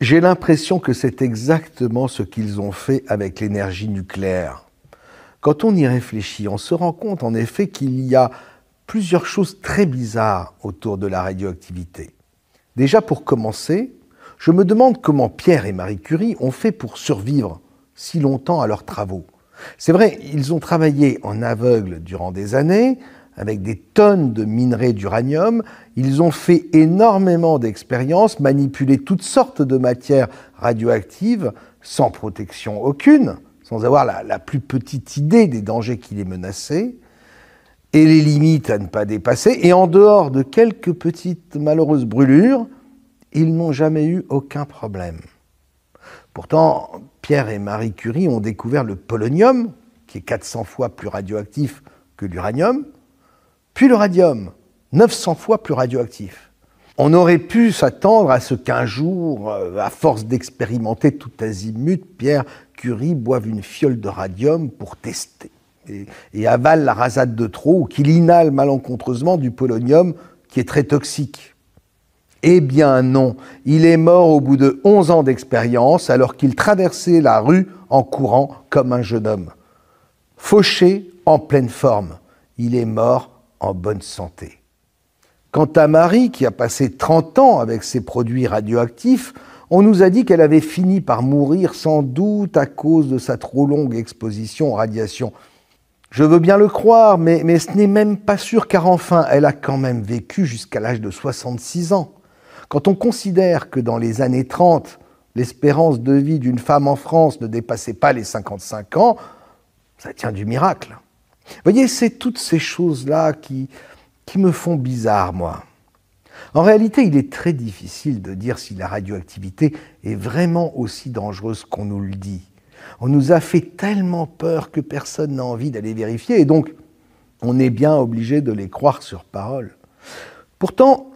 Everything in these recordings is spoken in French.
J'ai l'impression que c'est exactement ce qu'ils ont fait avec l'énergie nucléaire. Quand on y réfléchit, on se rend compte en effet qu'il y a plusieurs choses très bizarres autour de la radioactivité. Déjà pour commencer, je me demande comment Pierre et Marie Curie ont fait pour survivre si longtemps à leurs travaux. C'est vrai, ils ont travaillé en aveugle durant des années, avec des tonnes de minerais d'uranium. Ils ont fait énormément d'expériences, manipulé toutes sortes de matières radioactives sans protection aucune, sans avoir la plus petite idée des dangers qui les menaçaient, et les limites à ne pas dépasser. Et en dehors de quelques petites malheureuses brûlures, ils n'ont jamais eu aucun problème. Pourtant, Pierre et Marie Curie ont découvert le polonium, qui est 400 fois plus radioactif que l'uranium, puis le radium, 900 fois plus radioactif. On aurait pu s'attendre à ce qu'un jour, à force d'expérimenter tout azimut, Pierre Curie boive une fiole de radium pour tester et avale la rasade de trop, ou qu'il inhale malencontreusement du polonium qui est très toxique. Eh bien non, il est mort au bout de 11 ans d'expérience alors qu'il traversait la rue en courant comme un jeune homme. Fauché en pleine forme, il est mort en bonne santé. Quant à Marie, qui a passé 30 ans avec ses produits radioactifs, on nous a dit qu'elle avait fini par mourir sans doute à cause de sa trop longue exposition aux radiations. Je veux bien le croire, mais ce n'est même pas sûr car enfin, elle a quand même vécu jusqu'à l'âge de 66 ans. Quand on considère que dans les années 30, l'espérance de vie d'une femme en France ne dépassait pas les 55 ans, ça tient du miracle. Vous voyez, c'est toutes ces choses-là qui me font bizarre, moi. En réalité, il est très difficile de dire si la radioactivité est vraiment aussi dangereuse qu'on nous le dit. On nous a fait tellement peur que personne n'a envie d'aller vérifier, et donc on est bien obligé de les croire sur parole. Pourtant,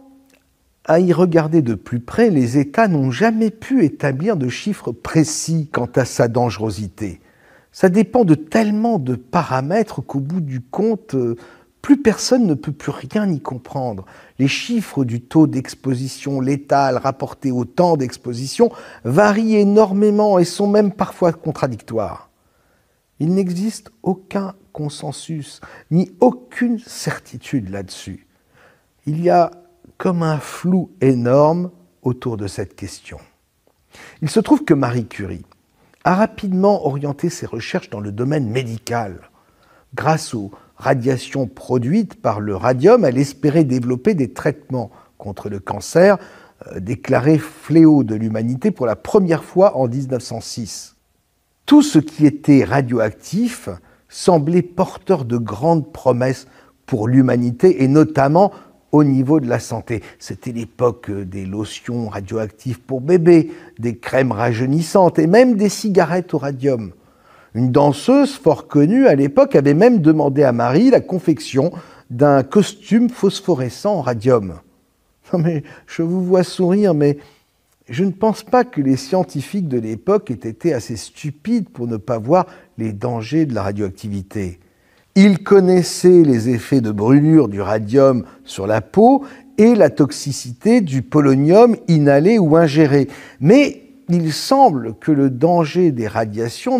à y regarder de plus près, les États n'ont jamais pu établir de chiffres précis quant à sa dangerosité. Ça dépend de tellement de paramètres qu'au bout du compte, plus personne ne peut plus rien y comprendre. Les chiffres du taux d'exposition létale rapportés au temps d'exposition varient énormément et sont même parfois contradictoires. Il n'existe aucun consensus, ni aucune certitude là-dessus. Il y a comme un flou énorme autour de cette question. Il se trouve que Marie Curie a rapidement orienté ses recherches dans le domaine médical. Grâce aux radiations produites par le radium, elle espérait développer des traitements contre le cancer, déclaré fléau de l'humanité pour la première fois en 1906. Tout ce qui était radioactif semblait porteur de grandes promesses pour l'humanité et notamment au niveau de la santé. C'était l'époque des lotions radioactives pour bébés, des crèmes rajeunissantes et même des cigarettes au radium. Une danseuse fort connue à l'époque avait même demandé à Marie la confection d'un costume phosphorescent au radium. Non mais je vous vois sourire, mais je ne pense pas que les scientifiques de l'époque aient été assez stupides pour ne pas voir les dangers de la radioactivité. Ils connaissaient les effets de brûlure du radium sur la peau et la toxicité du polonium inhalé ou ingéré. Mais il semble que le danger des radiations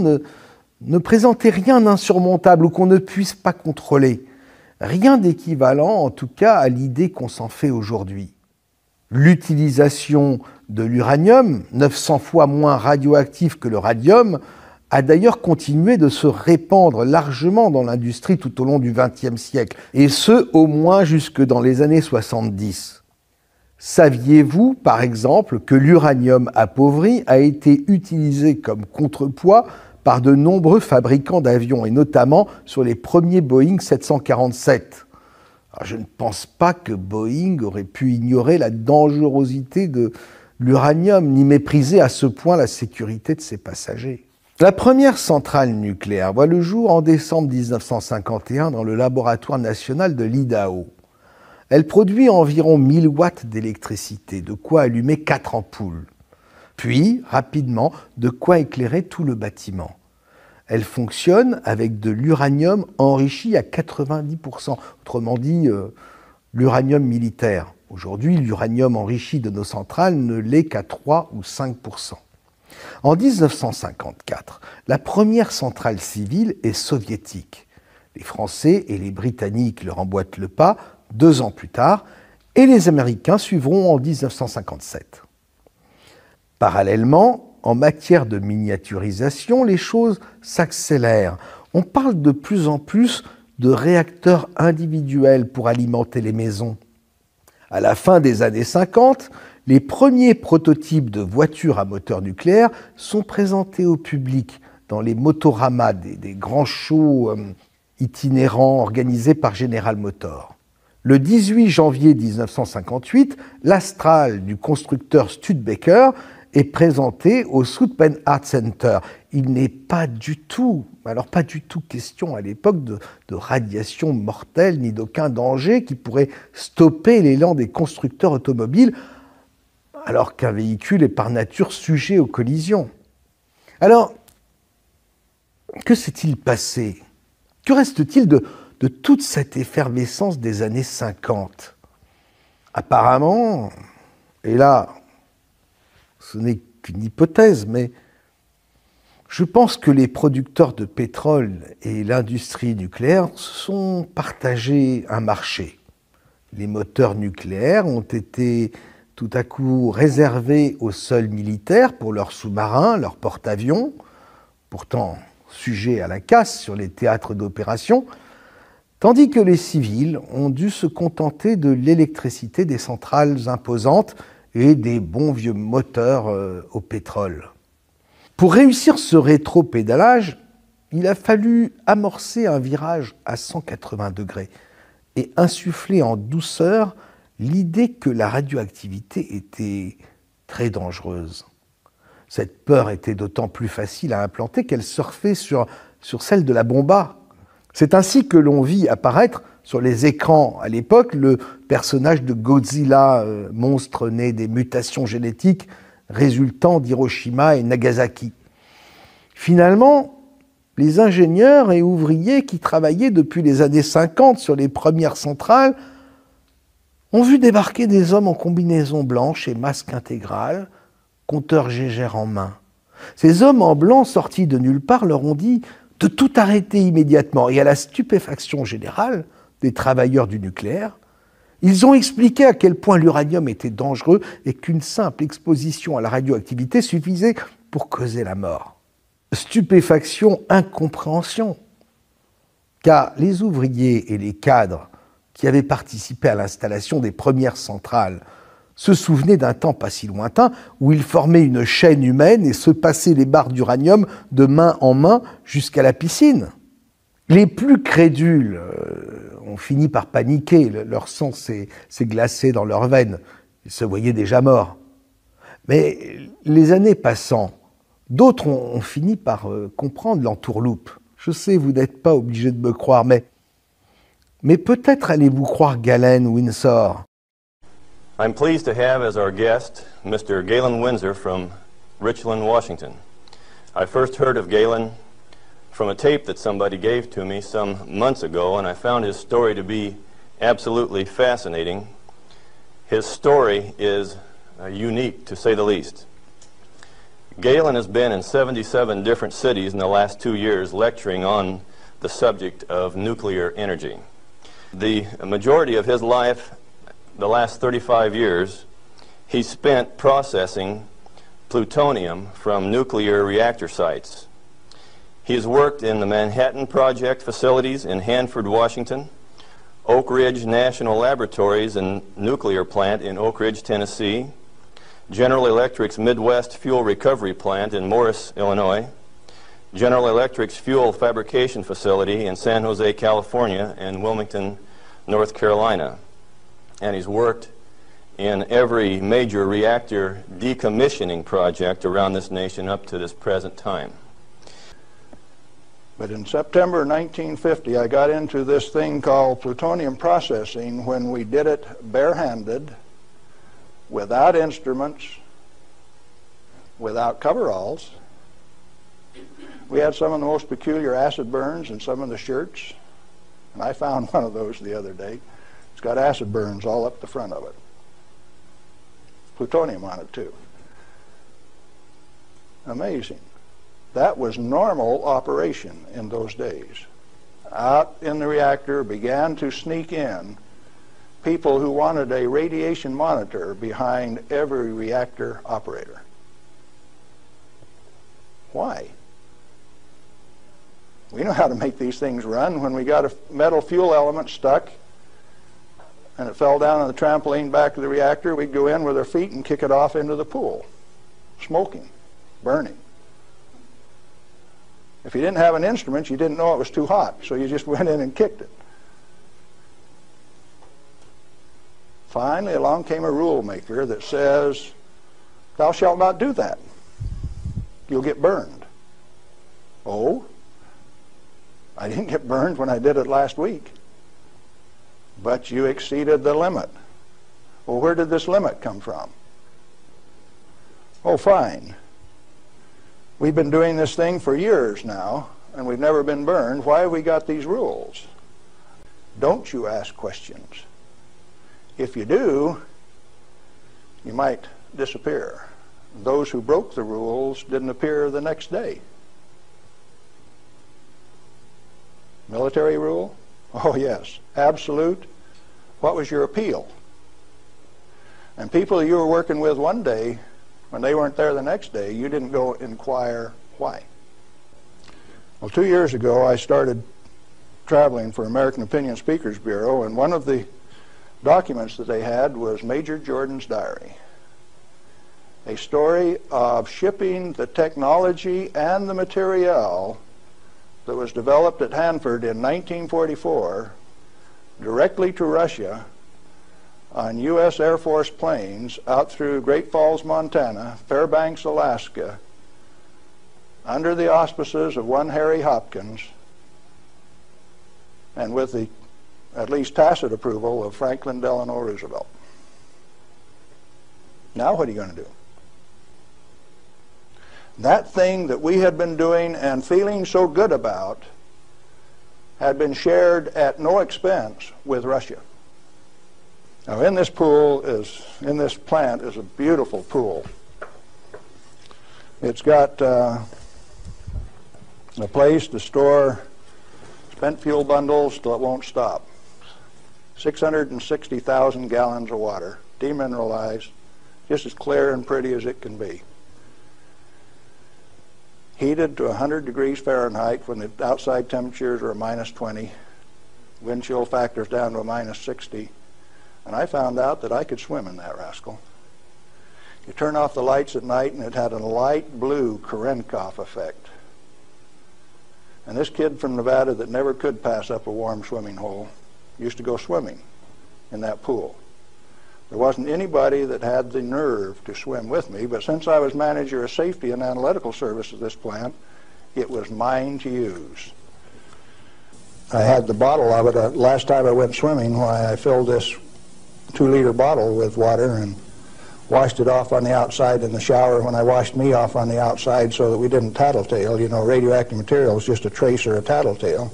ne présentait rien d'insurmontable ou qu'on ne puisse pas contrôler. Rien d'équivalent, en tout cas, à l'idée qu'on s'en fait aujourd'hui. L'utilisation de l'uranium, 900 fois moins radioactif que le radium, a d'ailleurs continué de se répandre largement dans l'industrie tout au long du XXe siècle, et ce, au moins jusque dans les années 70. Saviez-vous, par exemple, que l'uranium appauvri a été utilisé comme contrepoids par de nombreux fabricants d'avions, et notamment sur les premiers Boeing 747 ? Alors, je ne pense pas que Boeing aurait pu ignorer la dangerosité de l'uranium, ni mépriser à ce point la sécurité de ses passagers. La première centrale nucléaire voit le jour en décembre 1951 dans le laboratoire national de l'Idaho. Elle produit environ 1000 watts d'électricité, de quoi allumer 4 ampoules. Puis, rapidement, de quoi éclairer tout le bâtiment. Elle fonctionne avec de l'uranium enrichi à 90%, autrement dit l'uranium militaire. Aujourd'hui, l'uranium enrichi de nos centrales ne l'est qu'à 3 ou 5%. En 1954, la première centrale civile est soviétique. Les Français et les Britanniques leur emboîtent le pas 2 ans plus tard, et les Américains suivront en 1957. Parallèlement, en matière de miniaturisation, les choses s'accélèrent. On parle de plus en plus de réacteurs individuels pour alimenter les maisons. À la fin des années 50, les premiers prototypes de voitures à moteur nucléaire sont présentés au public dans les motoramas, des grands shows itinérants organisés par General Motors. Le 18 janvier 1958, l'Astral du constructeur Studebaker est présenté au South Bend Art Center. Il n'est pas du tout question à l'époque de radiation mortelle ni d'aucun danger qui pourrait stopper l'élan des constructeurs automobiles, alors qu'un véhicule est par nature sujet aux collisions. Alors, que s'est-il passé? Que reste-t-il de toute cette effervescence des années 50? Apparemment, et là, ce n'est qu'une hypothèse, mais je pense que les producteurs de pétrole et l'industrie nucléaire se sont partagés un marché. Les moteurs nucléaires ont été tout à coup réservés aux seuls militaires pour leurs sous-marins, leurs porte-avions, pourtant sujets à la casse sur les théâtres d'opération, tandis que les civils ont dû se contenter de l'électricité des centrales imposantes et des bons vieux moteurs au pétrole. Pour réussir ce rétro-pédalage, il a fallu amorcer un virage à 180 degrés et insuffler en douceur l'idée que la radioactivité était très dangereuse. Cette peur était d'autant plus facile à implanter qu'elle surfait sur celle de la bomba. C'est ainsi que l'on vit apparaître sur les écrans à l'époque le personnage de Godzilla, monstre né des mutations génétiques résultant d'Hiroshima et Nagasaki. Finalement, les ingénieurs et ouvriers qui travaillaient depuis les années 50 sur les premières centrales ont vu débarquer des hommes en combinaison blanche et masque intégral, compteur Gégère en main. Ces hommes en blanc sortis de nulle part leur ont dit de tout arrêter immédiatement, et à la stupéfaction générale des travailleurs du nucléaire, ils ont expliqué à quel point l'uranium était dangereux et qu'une simple exposition à la radioactivité suffisait pour causer la mort. Stupéfaction, incompréhension, car les ouvriers et les cadres qui avaient participé à l'installation des premières centrales se souvenaient d'un temps pas si lointain où ils formaient une chaîne humaine et se passaient les barres d'uranium de main en main jusqu'à la piscine. Les plus crédules ont fini par paniquer, leur sang s'est glacé dans leurs veines, ils se voyaient déjà morts. Mais les années passant, d'autres ont fini par comprendre l'entourloupe. Je sais, vous n'êtes pas obligé de me croire, mais peut-être allez-vous croire Galen Winsor. I'm pleased to have as our guest Mr. Galen Winsor from Richland, Washington. I first heard of Galen from a tape that somebody gave to me some months ago, and I found his story to be absolutely fascinating. His story is unique, to say the least. Galen has been in 77 different cities in the last 2 years lecturing on the subject of nuclear energy. The majority of his life, the last 35 years, he spent processing plutonium from nuclear reactor sites. He has worked in the Manhattan Project facilities in Hanford, Washington, Oak Ridge National Laboratories and Nuclear Plant in Oak Ridge, Tennessee, General Electric's Midwest Fuel Recovery Plant in Morris, Illinois, General Electric's Fuel Fabrication Facility in San Jose, California, and Wilmington, North Carolina. And he's worked in every major reactor decommissioning project around this nation up to this present time. But in September 1950, I got into this thing called plutonium processing when we did it barehanded, without instruments, without coveralls. We had some of the most peculiar acid burns in some of the shirts. And I found one of those the other day. It's got acid burns all up the front of it. plutonium on it too. Amazing. That was normal operation in those days. Out in the reactor began to sneak in people who wanted a radiation monitor behind every reactor operator. Why? We know how to make these things run. When we got a metal fuel element stuck and it fell down on the trampoline back of the reactor, we'd go in with our feet and kick it off into the pool, smoking, burning. If you didn't have an instrument, you didn't know it was too hot, so you just went in and kicked it. Finally, along came a rule maker that says, thou shalt not do that. You'll get burned. Oh, I didn't get burned when I did it last week. But you exceeded the limit. Well, where did this limit come from? Oh, fine. We've been doing this thing for years now, and we've never been burned. Why have we got these rules? Don't you ask questions. If you do, you might disappear. Those who broke the rules didn't appear the next day. Military rule? Oh yes, absolute. What was your appeal? And people you were working with one day, when they weren't there the next day, you didn't go inquire why. Well, 2 years ago I started traveling for American Opinion Speakers Bureau, and one of the documents that they had was Major Jordan's diary. A story of shipping the technology and the material that was developed at Hanford in 1944 directly to Russia on U.S. Air Force planes out through Great Falls, Montana, Fairbanks, Alaska, under the auspices of one Harry Hopkins, and with the at least tacit approval of Franklin Delano Roosevelt. Now what are you going to do? That thing that we had been doing and feeling so good about had been shared at no expense with Russia. Now in this plant is a beautiful pool. It's got a place to store spent fuel bundles till it won't stop. 660,000 gallons of water, demineralized, just as clear and pretty as it can be. Heated to 100 degrees Fahrenheit when the outside temperatures are minus 20, wind chill factors down to a minus 60, and I found out that I could swim in that rascal. You turn off the lights at night and it had a light blue Cherenkov effect. And this kid from Nevada that never could pass up a warm swimming hole used to go swimming in that pool. There wasn't anybody that had the nerve to swim with me, but since I was manager of safety and analytical service at this plant, it was mine to use. I had the bottle of it last time I went swimming. Why, I filled this 2-liter bottle with water and washed it off on the outside in the shower when I washed me off on the outside so that we didn't tattletale. You know, radioactive material is just a trace or a tattletale.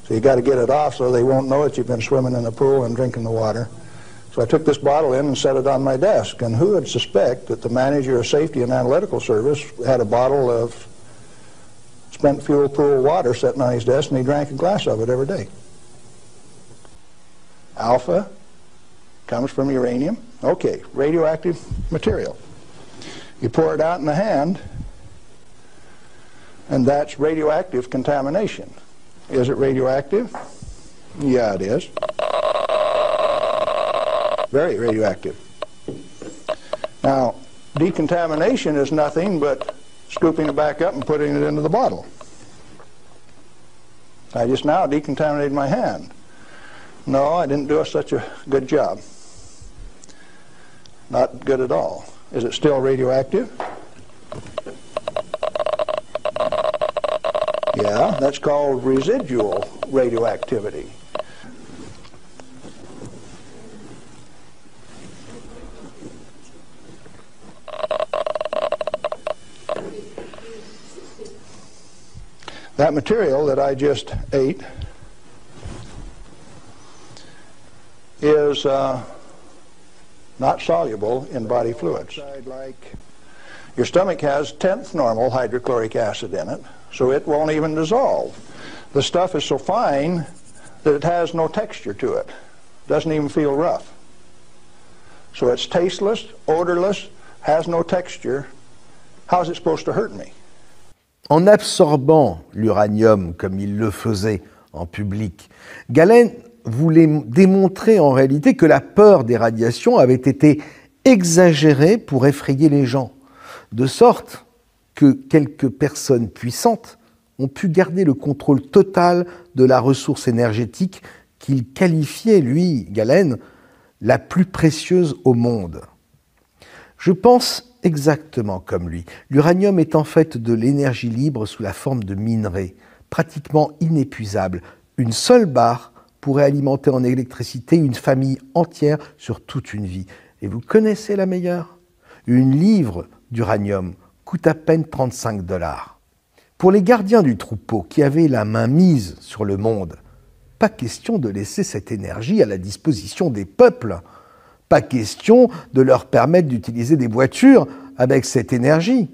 So you got to get it off so they won't know that you've been swimming in the pool and drinking the water. So I took this bottle in and set it on my desk. And who would suspect that the manager of safety and analytical service had a bottle of spent fuel pool water sitting on his desk, and he drank a glass of it every day. Alpha comes from uranium. Okay, radioactive material. You pour it out in the hand, and that's radioactive contamination. Is it radioactive? Yeah, it is. Very radioactive. Now, decontamination is nothing but scooping it back up and putting it into the bottle. I just now decontaminated my hand. No, I didn't do such a good job. Not good at all. Is it still radioactive? Yeah, that's called residual radioactivity. That material that I just ate is not soluble in body fluids. Your stomach has 10th normal hydrochloric acid in it, so it won't even dissolve. The stuff is so fine that it has no texture to it. Doesn't even feel rough. So it's tasteless, odorless, has no texture. How is it supposed to hurt me? En absorbant l'uranium comme il le faisait en public, Galen voulait démontrer en réalité que la peur des radiations avait été exagérée pour effrayer les gens, de sorte que quelques personnes puissantes ont pu garder le contrôle total de la ressource énergétique qu'il qualifiait, lui, Galen, la plus précieuse au monde. Je pense exactement comme lui. L'uranium est en fait de l'énergie libre sous la forme de minerais, pratiquement inépuisable. Une seule barre pourrait alimenter en électricité une famille entière sur toute une vie. Et vous connaissez la meilleure? Une livre d'uranium coûte à peine 35 $. Pour les gardiens du troupeau qui avaient la main mise sur le monde, pas question de laisser cette énergie à la disposition des peuples. Pas question de leur permettre d'utiliser des voitures avec cette énergie.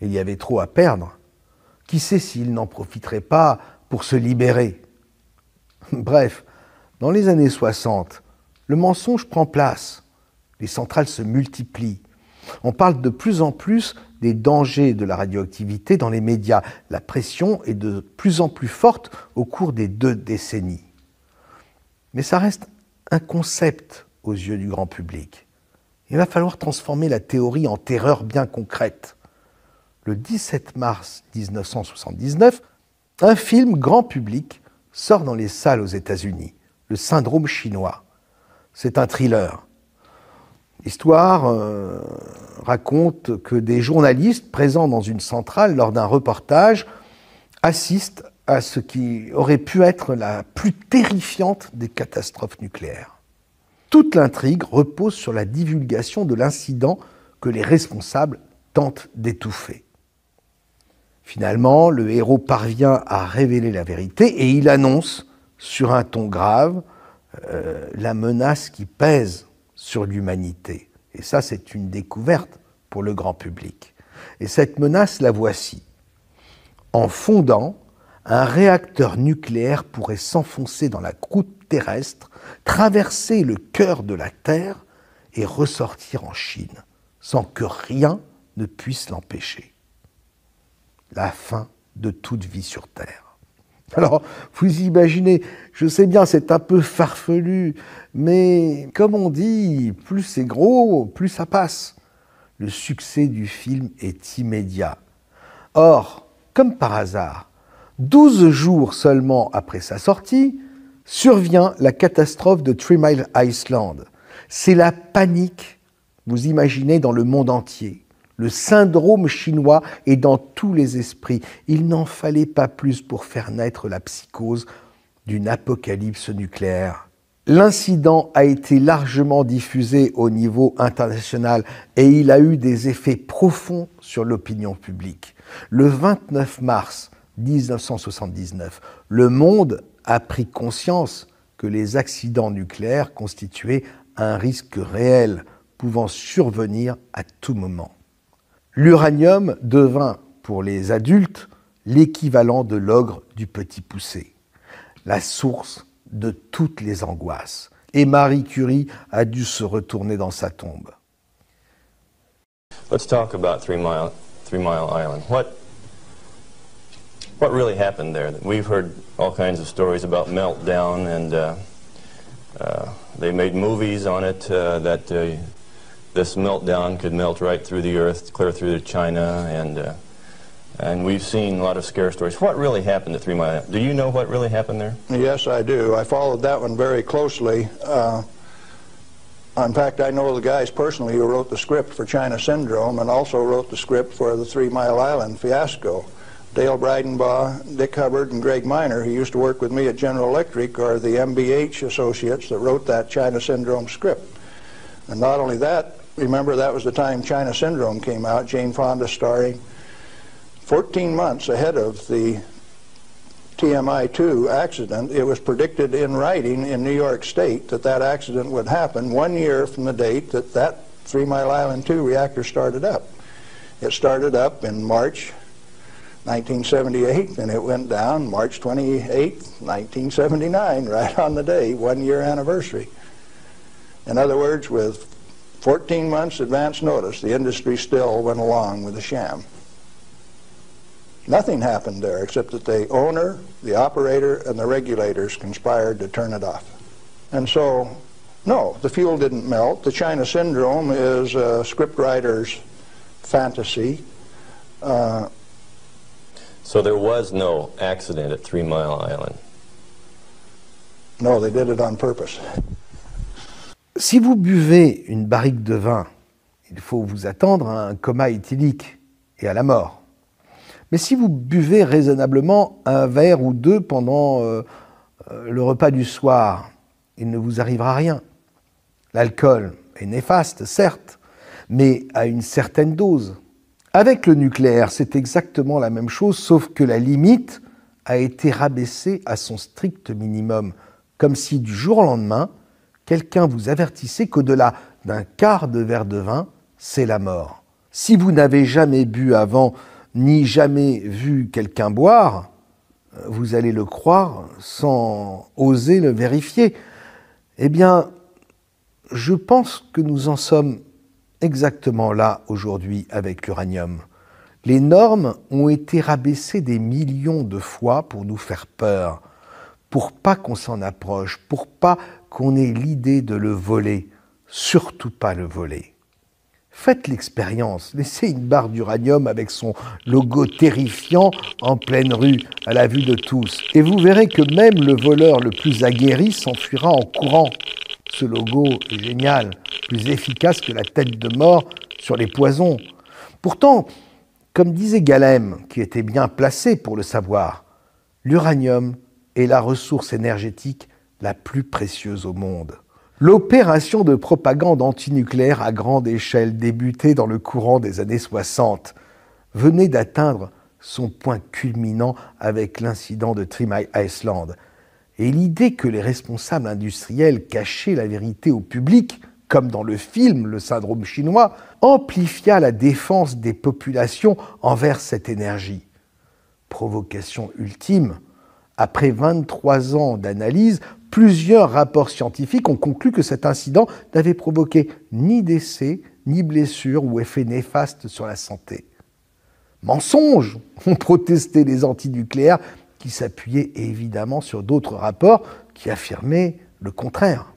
Il y avait trop à perdre. Qui sait s'ils n'en profiteraient pas pour se libérer? Bref, dans les années 60, le mensonge prend place. Les centrales se multiplient. On parle de plus en plus des dangers de la radioactivité dans les médias. La pression est de plus en plus forte au cours des 2 décennies. Mais ça reste un concept aux yeux du grand public. Il va falloir transformer la théorie en terreur bien concrète. Le 17 mars 1979, un film grand public sort dans les salles aux États-Unis, Le syndrome chinois. C'est un thriller. L'histoire raconte que des journalistes présents dans une centrale lors d'un reportage assistent à ce qui aurait pu être la plus terrifiante des catastrophes nucléaires. Toute l'intrigue repose sur la divulgation de l'incident que les responsables tentent d'étouffer. Finalement, le héros parvient à révéler la vérité et il annonce, sur un ton grave, la menace qui pèse sur l'humanité. Et ça, c'est une découverte pour le grand public. Et cette menace, la voici. En fondant, un réacteur nucléaire pourrait s'enfoncer dans la croûte terrestre, traverser le cœur de la Terre et ressortir en Chine, sans que rien ne puisse l'empêcher. La fin de toute vie sur Terre. Alors, vous imaginez, je sais bien, c'est un peu farfelu, mais comme on dit, plus c'est gros, plus ça passe. Le succès du film est immédiat. Or, comme par hasard, 12 jours seulement après sa sortie, survient la catastrophe de 3 Mile Island. C'est la panique, vous imaginez, dans le monde entier. Le syndrome chinois est dans tous les esprits. Il n'en fallait pas plus pour faire naître la psychose d'une apocalypse nucléaire. L'incident a été largement diffusé au niveau international et il a eu des effets profonds sur l'opinion publique. Le 29 mars 1979, le monde a pris conscience que les accidents nucléaires constituaient un risque réel pouvant survenir à tout moment. L'uranium devint, pour les adultes, l'équivalent de l'ogre du Petit Poucet, la source de toutes les angoisses. Et Marie Curie a dû se retourner dans sa tombe. Let's talk about 3 Mile Island. What really happened there? We've heard all kinds of stories about meltdown, and they made movies on it that this meltdown could melt right through the earth, clear through to China, and we've seen a lot of scare stories. What really happened at 3 Mile Island? Do you know what really happened there? Yes, I do. I followed that one very closely. In fact, I know the guys personally who wrote the script for China Syndrome and also wrote the script for the 3 Mile Island fiasco. Dale Breidenbaugh, Dick Hubbard, and Greg Miner, who used to work with me at General Electric, are the MBH associates that wrote that China Syndrome script. And not only that, remember that was the time China Syndrome came out, Jane Fonda starring, 14 months ahead of the TMI-2 accident, it was predicted in writing in New York State that that accident would happen 1 year from the date that that 3 Mile Island 2 reactor started up. It started up in March 1978, and it went down March 28, 1979, right on the day, 1 year anniversary. In other words, with 14 months advance notice, the industry still went along with the sham. Nothing happened there except that the owner, the operator, and the regulators conspired to turn it off. And so, no, the fuel didn't melt. The China syndrome is a scriptwriter's fantasy. So there was no accident at 3 Mile Island? No, they did it on purpose. Si vous buvez une barrique de vin, il faut vous attendre à un coma éthylique et à la mort. Mais si vous buvez raisonnablement un verre ou deux pendant le repas du soir, il ne vous arrivera rien. L'alcool est néfaste, certes, mais à une certaine dose. Avec le nucléaire, c'est exactement la même chose, sauf que la limite a été rabaissée à son strict minimum, comme si du jour au lendemain, quelqu'un vous avertissait qu'au-delà d'un quart de verre de vin, c'est la mort. Si vous n'avez jamais bu avant, ni jamais vu quelqu'un boire, vous allez le croire sans oser le vérifier. Eh bien, je pense que nous en sommes exactement là aujourd'hui avec l'uranium. Les normes ont été rabaissées des millions de fois pour nous faire peur, pour pas qu'on s'en approche, pour pas qu'on ait l'idée de le voler, surtout pas le voler. Faites l'expérience, laissez une barre d'uranium avec son logo terrifiant en pleine rue, à la vue de tous, et vous verrez que même le voleur le plus aguerri s'enfuira en courant. Ce logo est génial, plus efficace que la tête de mort sur les poisons. Pourtant, comme disait Galem, qui était bien placé pour le savoir, l'uranium est la ressource énergétique la plus précieuse au monde. L'opération de propagande antinucléaire à grande échelle, débutée dans le courant des années 60, venait d'atteindre son point culminant avec l'incident de 3 Mile Island. Et l'idée que les responsables industriels cachaient la vérité au public, comme dans le film Le syndrome chinois, amplifia la défense des populations envers cette énergie. Provocation ultime, après 23 ans d'analyse, plusieurs rapports scientifiques ont conclu que cet incident n'avait provoqué ni décès, ni blessures ou effets néfastes sur la santé. Mensonge, ont protesté les antinucléaires qui s'appuyaient évidemment sur d'autres rapports qui affirmaient le contraire.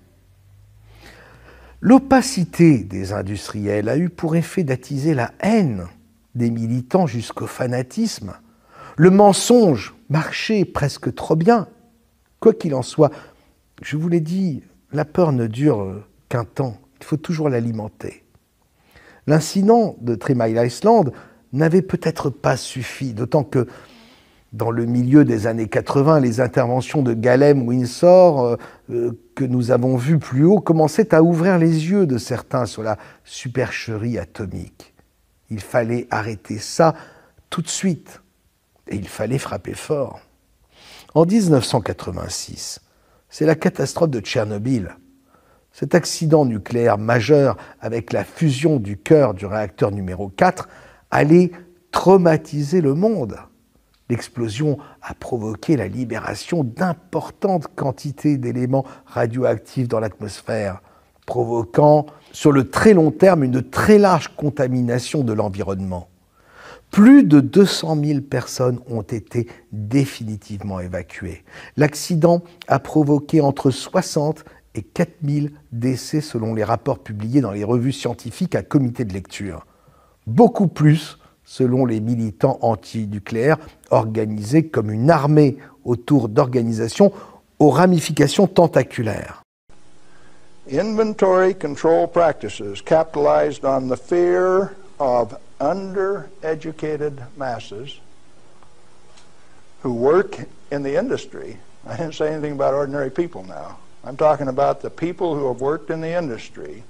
L'opacité des industriels a eu pour effet d'attiser la haine des militants jusqu'au fanatisme. Le mensonge marchait presque trop bien. Quoi qu'il en soit, je vous l'ai dit, la peur ne dure qu'un temps. Il faut toujours l'alimenter. L'incident de 3 Mile Island n'avait peut-être pas suffi, d'autant que dans le milieu des années 80, les interventions de Galem Windsor, que nous avons vues plus haut, commençaient à ouvrir les yeux de certains sur la supercherie atomique. Il fallait arrêter ça tout de suite, et il fallait frapper fort. En 1986, c'est la catastrophe de Tchernobyl. Cet accident nucléaire majeur avec la fusion du cœur du réacteur numéro 4 allait traumatiser le monde. L'explosion a provoqué la libération d'importantes quantités d'éléments radioactifs dans l'atmosphère, provoquant sur le très long terme une très large contamination de l'environnement. Plus de 200 000 personnes ont été définitivement évacuées. L'accident a provoqué entre 60 et 4 000 décès selon les rapports publiés dans les revues scientifiques à comité de lecture. Beaucoup plus selon les militants anti-nucléaires organisés comme une armée autour d'organisations aux ramifications tentaculaires. Inventory control practices capitalized on the fear of undereducated masses who work in the industry. I didn't say anything about ordinary people now. I'm talking about the people who have worked in the industry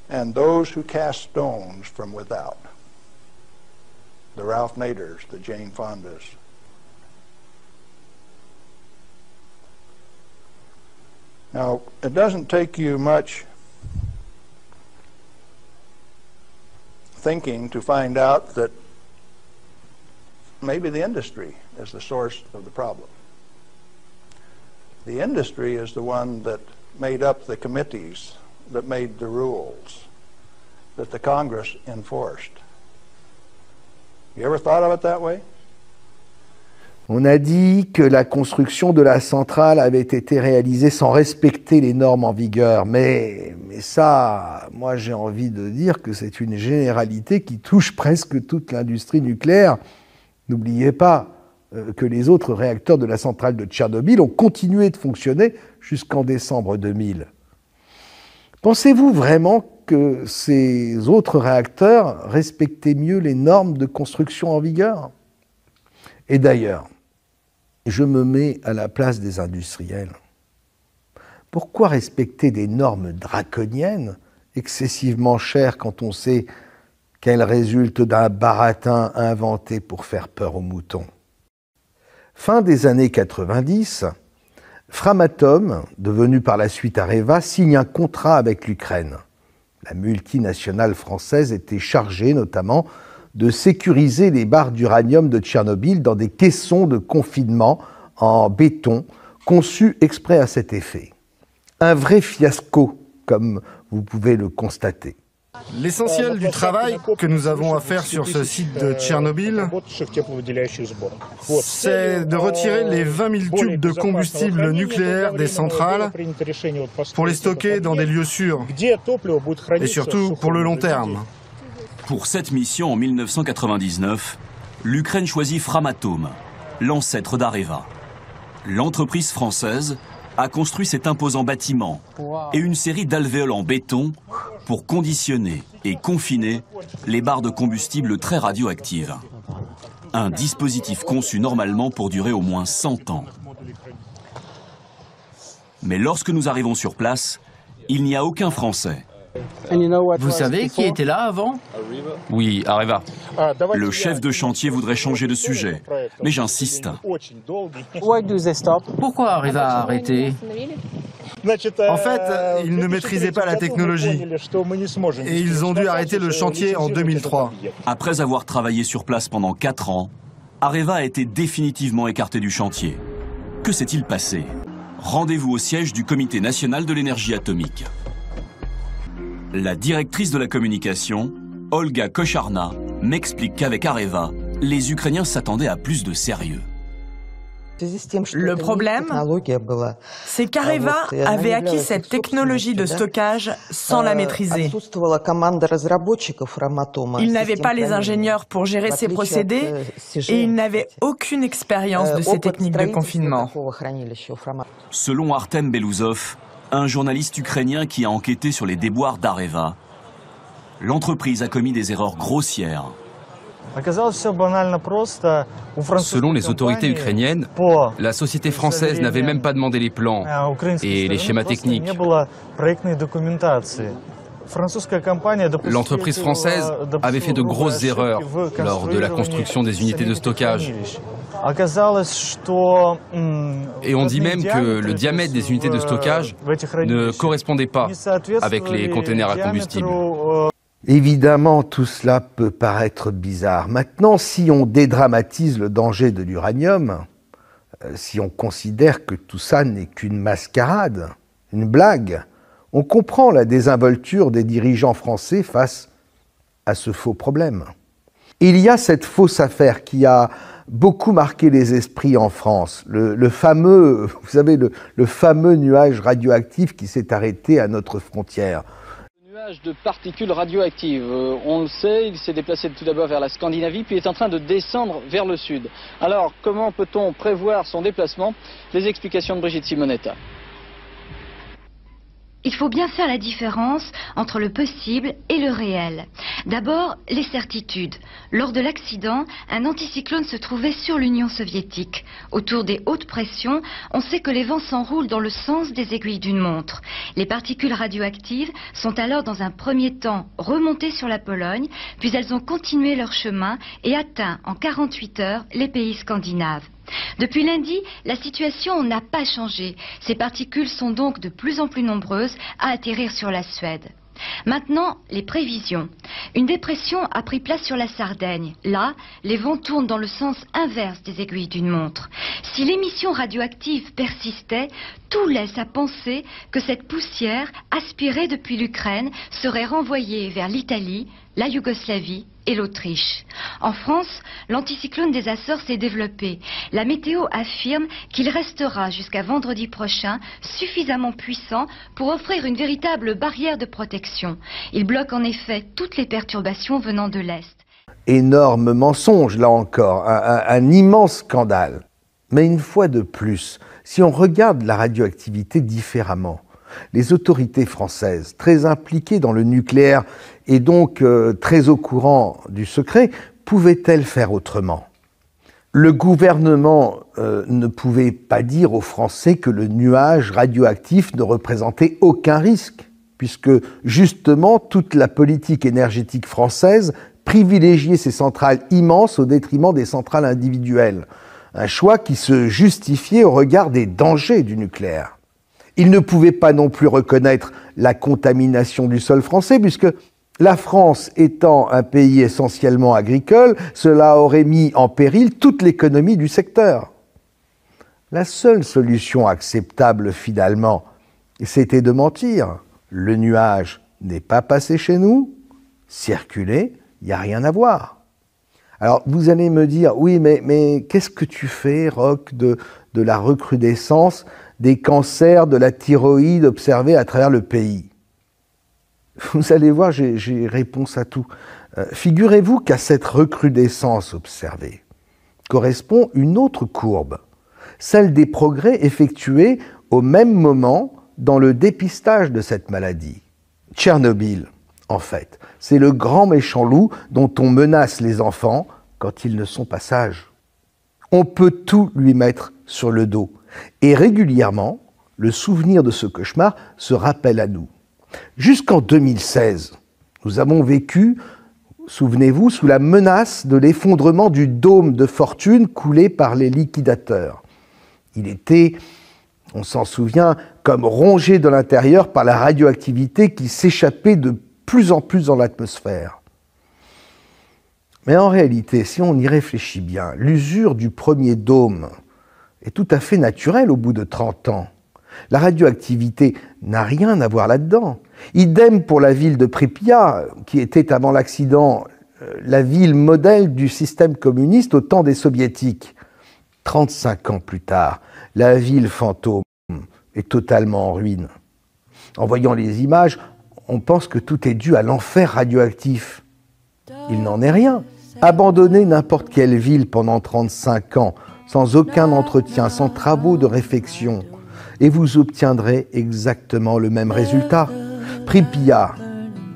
and those who cast stones from without. The Ralph Naders, the Jane Fondas, Now, it doesn't take you much thinking to find out that maybe the industry is the source of the problem. The industry is the one that made up the committees that made the rules that the Congress enforced. You ever thought of it that way? On a dit que la construction de la centrale avait été réalisée sans respecter les normes en vigueur. Mais ça, moi j'ai envie de dire que c'est une généralité qui touche presque toute l'industrie nucléaire. N'oubliez pas que les autres réacteurs de la centrale de Tchernobyl ont continué de fonctionner jusqu'en décembre 2000. Pensez-vous vraiment que ces autres réacteurs respectaient mieux les normes de construction en vigueur? Et d'ailleurs, je me mets à la place des industriels. Pourquoi respecter des normes draconiennes, excessivement chères quand on sait qu'elles résultent d'un baratin inventé pour faire peur aux moutons? Fin des années 90, Framatome, devenu par la suite Areva, signe un contrat avec l'Ukraine. La multinationale française était chargée notamment de sécuriser les barres d'uranium de Tchernobyl dans des caissons de confinement en béton conçus exprès à cet effet. Un vrai fiasco, comme vous pouvez le constater. L'essentiel du travail que nous avons à faire sur ce site de Tchernobyl, c'est de retirer les 20 000 tubes de combustible nucléaire des centrales pour les stocker dans des lieux sûrs et surtout pour le long terme. Pour cette mission en 1999, l'Ukraine choisit Framatome, l'ancêtre d'Areva. L'entreprise française a construit cet imposant bâtiment et une série d'alvéoles en béton pour conditionner et confiner les barres de combustible très radioactives. Un dispositif conçu normalement pour durer au moins 100 ans. Mais lorsque nous arrivons sur place, il n'y a aucun Français. Vous savez qui était là avant? Oui, Areva. Le chef de chantier voudrait changer de sujet, mais j'insiste. Pourquoi Areva a arrêté? En fait, ils ne maîtrisaient pas la technologie et ils ont dû arrêter le chantier en 2003. Après avoir travaillé sur place pendant 4 ans, Areva a été définitivement écarté du chantier. Que s'est-il passé? Rendez-vous au siège du Comité national de l'énergie atomique. La directrice de la communication, Olga Kocharna, m'explique qu'avec Areva, les Ukrainiens s'attendaient à plus de sérieux. Le problème, c'est qu'Areva avait acquis cette technologie de stockage sans la maîtriser. Il n'avait pas les ingénieurs pour gérer ces procédés et il n'avait aucune expérience de ces techniques de confinement. Selon Artem Belouzov, un journaliste ukrainien qui a enquêté sur les déboires d'Areva, l'entreprise a commis des erreurs grossières. Selon les autorités ukrainiennes, la société française n'avait même pas demandé les plans et les schémas techniques. L'entreprise française avait fait de grosses erreurs lors de la construction des unités de stockage. Et on dit même que le diamètre des unités de stockage ne correspondait pas avec les containers à combustible. Évidemment, tout cela peut paraître bizarre. Maintenant, si on dédramatise le danger de l'uranium, si on considère que tout ça n'est qu'une mascarade, une blague, on comprend la désinvolture des dirigeants français face à ce faux problème. Il y a cette fausse affaire qui a beaucoup marqué les esprits en France, le fameux, vous savez, le fameux nuage radioactif qui s'est arrêté à notre frontière. De particules radioactives. On le sait, il s'est déplacé tout d'abord vers la Scandinavie, puis est en train de descendre vers le sud. Alors, comment peut-on prévoir son déplacement? Les explications de Brigitte Simonetta. Il faut bien faire la différence entre le possible et le réel. D'abord, les certitudes. Lors de l'accident, un anticyclone se trouvait sur l'Union soviétique. Autour des hautes pressions, on sait que les vents s'enroulent dans le sens des aiguilles d'une montre. Les particules radioactives sont alors dans un premier temps remontées sur la Pologne, puis elles ont continué leur chemin et atteint en 48 heures les pays scandinaves. Depuis lundi, la situation n'a pas changé. Ces particules sont donc de plus en plus nombreuses à atterrir sur la Suède. Maintenant, les prévisions. Une dépression a pris place sur la Sardaigne. Là, les vents tournent dans le sens inverse des aiguilles d'une montre. Si l'émission radioactive persistait, tout laisse à penser que cette poussière, aspirée depuis l'Ukraine, serait renvoyée vers l'Italie, la Yougoslavie et l'Autriche. En France, l'anticyclone des Açores s'est développé. La météo affirme qu'il restera jusqu'à vendredi prochain suffisamment puissant pour offrir une véritable barrière de protection. Il bloque en effet toutes les perturbations venant de l'Est. Énorme mensonge, là encore, un immense scandale. Mais une fois de plus, si on regarde la radioactivité différemment, les autorités françaises, très impliquées dans le nucléaire et donc très au courant du secret, pouvaient-elles faire autrement? Le gouvernement ne pouvait pas dire aux Français que le nuage radioactif ne représentait aucun risque, puisque justement toute la politique énergétique française privilégiait ces centrales immenses au détriment des centrales individuelles. Un choix qui se justifiait au regard des dangers du nucléaire. Il ne pouvait pas non plus reconnaître la contamination du sol français, puisque la France étant un pays essentiellement agricole, cela aurait mis en péril toute l'économie du secteur. La seule solution acceptable finalement, c'était de mentir. Le nuage n'est pas passé chez nous, circuler, il n'y a rien à voir. Alors vous allez me dire, oui mais qu'est-ce que tu fais, Roch, de la recrudescence des cancers de la thyroïde observés à travers le pays? Vous allez voir, j'ai réponse à tout. Figurez-vous qu'à cette recrudescence observée correspond une autre courbe, celle des progrès effectués au même moment dans le dépistage de cette maladie. Tchernobyl, en fait, c'est le grand méchant loup dont on menace les enfants quand ils ne sont pas sages. On peut tout lui mettre sur le dos. Et régulièrement, le souvenir de ce cauchemar se rappelle à nous. Jusqu'en 2016, nous avons vécu, souvenez-vous, sous la menace de l'effondrement du dôme de fortune coulé par les liquidateurs. Il était, on s'en souvient, comme rongé de l'intérieur par la radioactivité qui s'échappait de plus en plus dans l'atmosphère. Mais en réalité, si on y réfléchit bien, l'usure du premier dôme est tout à fait naturelle au bout de 30 ans. La radioactivité n'a rien à voir là-dedans. Idem pour la ville de Pripyat, qui était avant l'accident la ville modèle du système communiste au temps des soviétiques. 35 ans plus tard, la ville fantôme est totalement en ruine. En voyant les images, on pense que tout est dû à l'enfer radioactif. Il n'en est rien. Abandonnez n'importe quelle ville pendant 35 ans, sans aucun entretien, sans travaux de réfection, et vous obtiendrez exactement le même résultat. Pripyat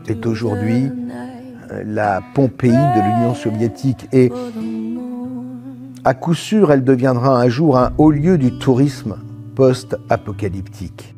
est aujourd'hui la Pompéi de l'Union soviétique et à coup sûr, elle deviendra un jour un haut lieu du tourisme post-apocalyptique.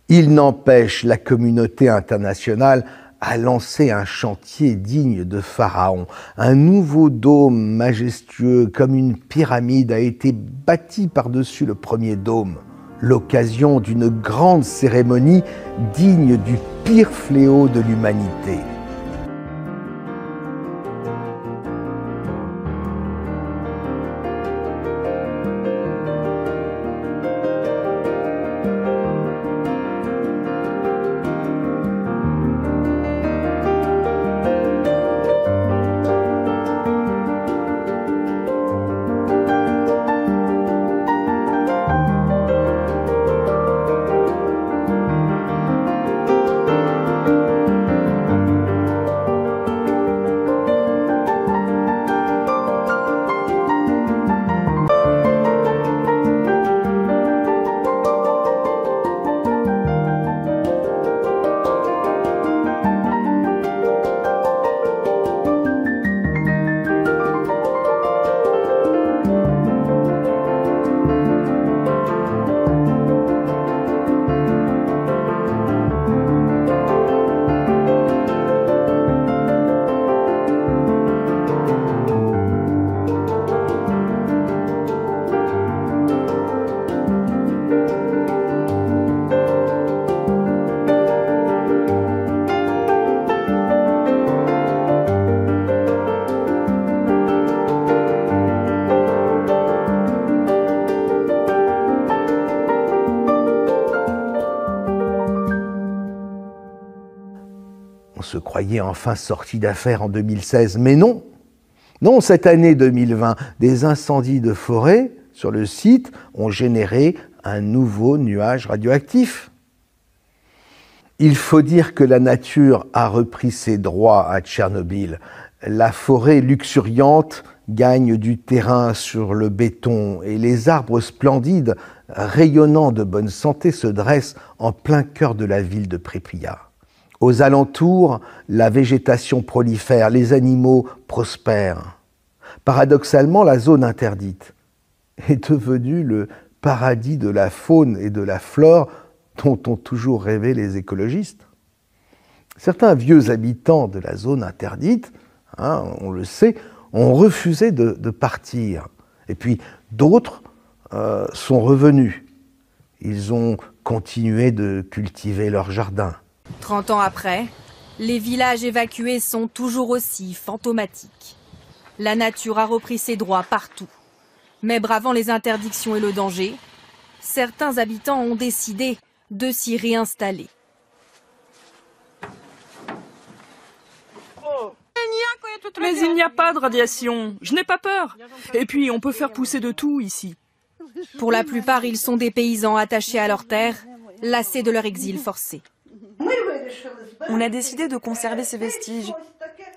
Il n'empêche, la communauté internationale a lancé un chantier digne de Pharaon. Un nouveau dôme majestueux comme une pyramide a été bâti par-dessus le premier dôme. L'occasion d'une grande cérémonie digne du pire fléau de l'humanité. On se croyait enfin sorti d'affaire en 2016, mais non. Non, cette année 2020, des incendies de forêt sur le site ont généré un nouveau nuage radioactif. Il faut dire que la nature a repris ses droits à Tchernobyl. La forêt luxuriante gagne du terrain sur le béton et les arbres splendides, rayonnants de bonne santé, se dressent en plein cœur de la ville de Pripyat. Aux alentours, la végétation prolifère, les animaux prospèrent. Paradoxalement, la zone interdite est devenue le paradis de la faune et de la flore dont ont toujours rêvé les écologistes. Certains vieux habitants de la zone interdite, on le sait, ont refusé de partir. Et puis d'autres sont revenus. Ils ont continué de cultiver leur jardin. 30 ans après, les villages évacués sont toujours aussi fantomatiques. La nature a repris ses droits partout. Mais bravant les interdictions et le danger, certains habitants ont décidé de s'y réinstaller. Mais il n'y a pas de radiation, je n'ai pas peur. Et puis on peut faire pousser de tout ici. Pour la plupart, ils sont des paysans attachés à leur terre, lassés de leur exil forcé. On a décidé de conserver ces vestiges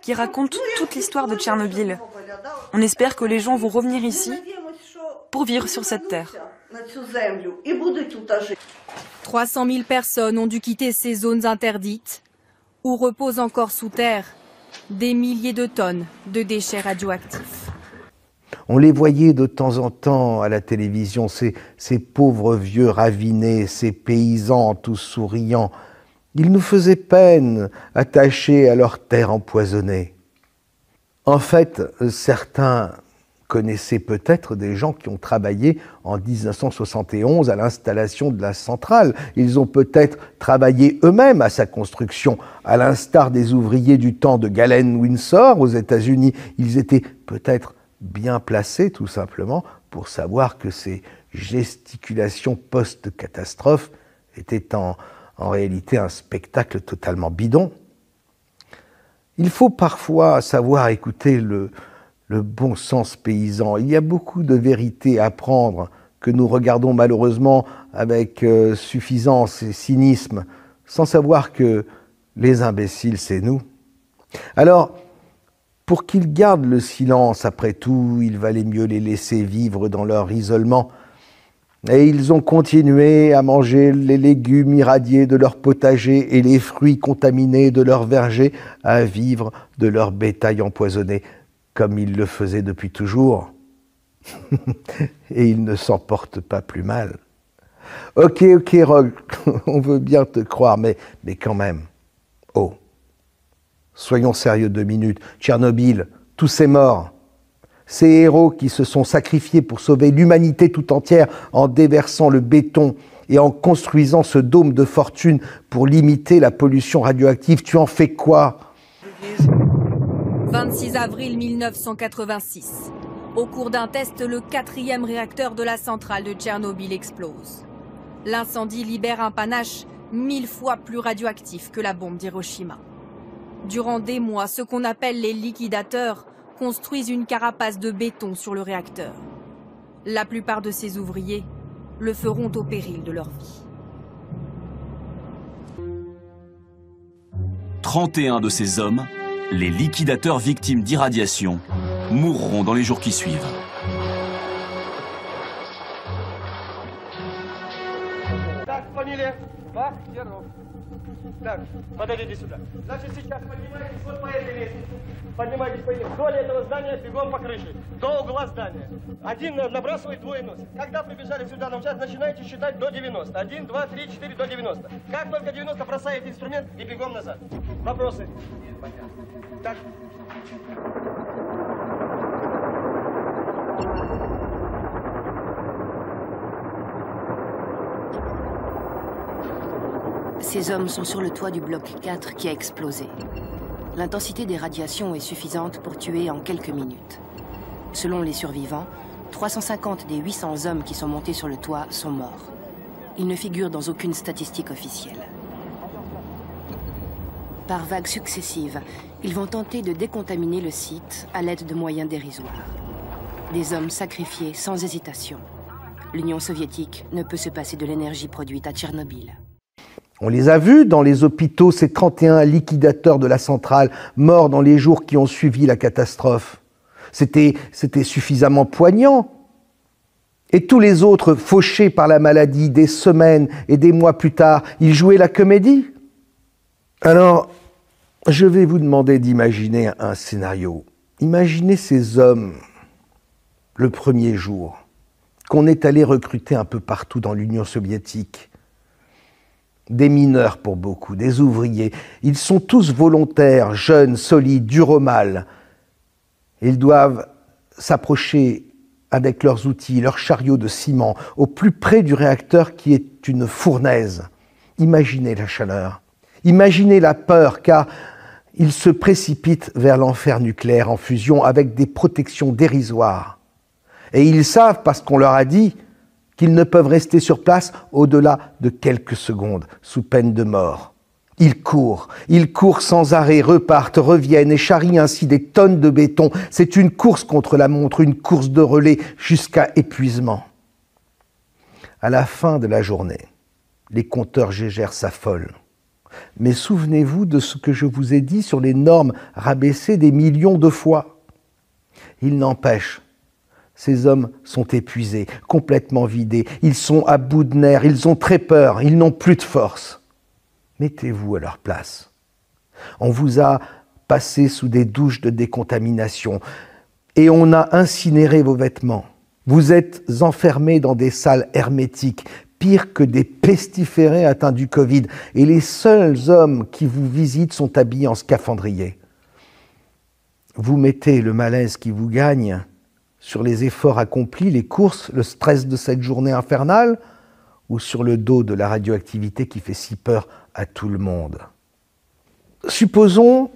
qui racontent toute l'histoire de Tchernobyl. On espère que les gens vont revenir ici pour vivre sur cette terre. 300 000 personnes ont dû quitter ces zones interdites où reposent encore sous terre des milliers de tonnes de déchets radioactifs. On les voyait de temps en temps à la télévision, ces pauvres vieux ravinés, ces paysans tous souriants. Ils nous faisaient peine, attachés à leur terre empoisonnée. En fait, certains connaissaient peut-être des gens qui ont travaillé en 1971 à l'installation de la centrale. Ils ont peut-être travaillé eux-mêmes à sa construction, à l'instar des ouvriers du temps de Galen Windsor aux États-Unis. Ils étaient peut-être bien placés, tout simplement, pour savoir que ces gesticulations post-catastrophe étaient en réalité un spectacle totalement bidon. Il faut parfois savoir écouter le bon sens paysan. Il y a beaucoup de vérités à prendre que nous regardons malheureusement avec suffisance et cynisme, sans savoir que les imbéciles, c'est nous. Alors, pour qu'ils gardent le silence, après tout, il valait mieux les laisser vivre dans leur isolement. Et ils ont continué à manger les légumes irradiés de leur potager et les fruits contaminés de leur verger, à vivre de leur bétail empoisonné, comme ils le faisaient depuis toujours. Et ils ne s'en portent pas plus mal. Ok, Rogue, on veut bien te croire, mais quand même. Oh, soyons sérieux 2 minutes. Tchernobyl, tous ces morts, ces héros qui se sont sacrifiés pour sauver l'humanité tout entière en déversant le béton et en construisant ce dôme de fortune pour limiter la pollution radioactive, tu en fais quoi? 26 avril 1986. Au cours d'un test, le 4e réacteur de la centrale de Tchernobyl explose. L'incendie libère un panache 1000 fois plus radioactif que la bombe d'Hiroshima. Durant des mois, ce qu'on appelle les liquidateurs construisent une carapace de béton sur le réacteur. La plupart de ces ouvriers le feront au péril de leur vie. 31 de ces hommes, les liquidateurs victimes d'irradiation, mourront dans les jours qui suivent. Так, подойдите сюда. Значит, сейчас поднимайтесь вот по этой лестнице. Поднимайтесь по ней. Вдоль этого здания, бегом по крыше. До угла здания. Один набрасывает, двое носит. Когда прибежали сюда на участок, начинаете считать до 90. 1, 2, 3, 4, до 90. Как только 90, бросаете инструмент и бегом назад. Вопросы? Так. Ces hommes sont sur le toit du bloc 4 qui a explosé. L'intensité des radiations est suffisante pour tuer en quelques minutes. Selon les survivants, 350 des 800 hommes qui sont montés sur le toit sont morts. Ils ne figurent dans aucune statistique officielle. Par vagues successives, ils vont tenter de décontaminer le site à l'aide de moyens dérisoires. Des hommes sacrifiés sans hésitation. L'Union soviétique ne peut se passer de l'énergie produite à Tchernobyl. On les a vus dans les hôpitaux, ces 31 liquidateurs de la centrale, morts dans les jours qui ont suivi la catastrophe. C'était suffisamment poignant. Et tous les autres, fauchés par la maladie, des semaines et des mois plus tard, ils jouaient la comédie. Alors, je vais vous demander d'imaginer un scénario. Imaginez ces hommes, le premier jour, qu'on est allé recruter un peu partout dans l'Union soviétique. Des mineurs pour beaucoup, des ouvriers. Ils sont tous volontaires, jeunes, solides, durs au mal. Ils doivent s'approcher avec leurs outils, leurs chariots de ciment, au plus près du réacteur qui est une fournaise. Imaginez la chaleur, imaginez la peur, car ils se précipitent vers l'enfer nucléaire en fusion avec des protections dérisoires. Et ils savent, parce qu'on leur a dit, qu'ils ne peuvent rester sur place au-delà de quelques secondes, sous peine de mort. Ils courent sans arrêt, repartent, reviennent et charrient ainsi des tonnes de béton. C'est une course contre la montre, une course de relais jusqu'à épuisement. À la fin de la journée, les compteurs Geiger s'affolent. Mais souvenez-vous de ce que je vous ai dit sur les normes rabaissées des millions de fois. Il n'empêche, ces hommes sont épuisés, complètement vidés. Ils sont à bout de nerfs, ils ont très peur, ils n'ont plus de force. Mettez-vous à leur place. On vous a passé sous des douches de décontamination et on a incinéré vos vêtements. Vous êtes enfermés dans des salles hermétiques, pire que des pestiférés atteints du Covid. Et les seuls hommes qui vous visitent sont habillés en scaphandrier. Vous mettez le malaise qui vous gagne sur les efforts accomplis, les courses, le stress de cette journée infernale, ou sur le dos de la radioactivité qui fait si peur à tout le monde. Supposons